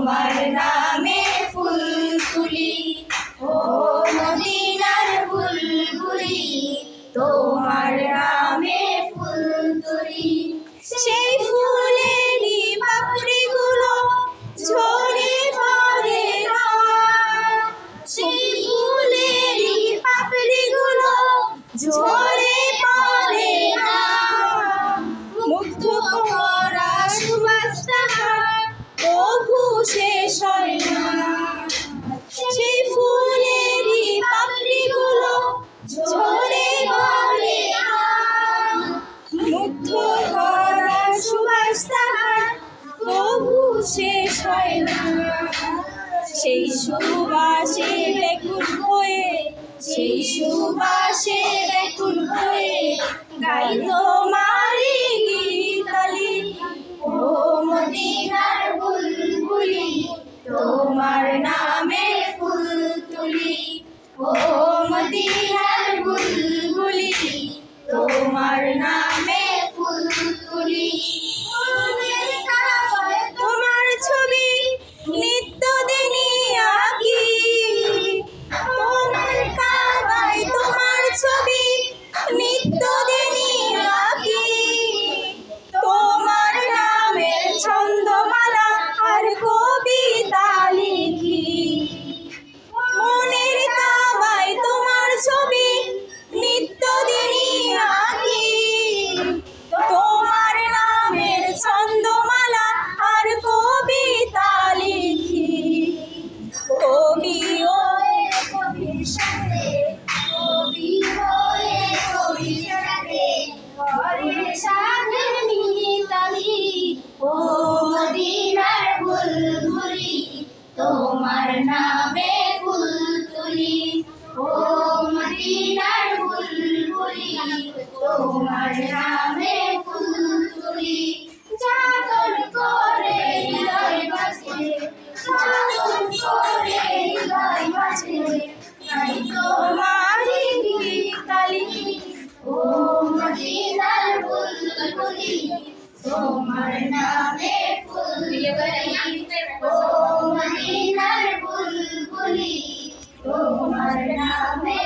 তোমার নামে ফুল তুলি, ও মদিনার বুলবুলি, তোমার নামে ফুল তুলি। সেই ফুলেরই পাপড়িগুলো ঝরে পড়ে না, সেই ফুলেরই পাপড়িগুলো ঝরে পড়ে না, মুগ্ধ করা সুবাস তাহার প্রভু শেষ হয় না। সেই ফুলেরই পাপড়িগুলো ঝরে পড়ে না, মুগ্ধ করা সুবাস তাহার প্রভু শেষ হয় না। সেই সুবাসে ব্যাকুল হয়ে, সেই সুবাসে ব্যাকুল হয়ে গাই তোমারি গীতালি, ও মদিনার বুলবুলি, তোমার নামে ফুল তুলি, ও মদিনার বুলবুলি, তোমার নামে ফুল তুলি। তোমার ছবি নিত্যদিনই আঁকি, তোমার কাবায় তোমার ছবি নিত্যদিনই আঁকি, তোমার নামের ছন্দমালা আর কবিতা লিখি। মনের কাবায় তোমার ছবি নিত্যদিনই আঁকি, তোমার নামের ছন্দমালা আর কবিতা লিখি। কবি হয়ে কবির সাথে, কবি হয়ে কবির সাথে করে সাধের মিতালি, ও মদিনার বুলবুলি, তোমার নামে ফুল তুলি, ও মদিনার বুলবুলি, তোমার নামে ফুল তুলি। জাগর করে হৃদয় বাজে, জাগর করে হৃদয় বাজে গাই তোমারি গীতালি, ও মদিনার বুলবুলি, তোমার নামে ফুল তুলি, ও মদিনার বুলবুলি, তোমার নামে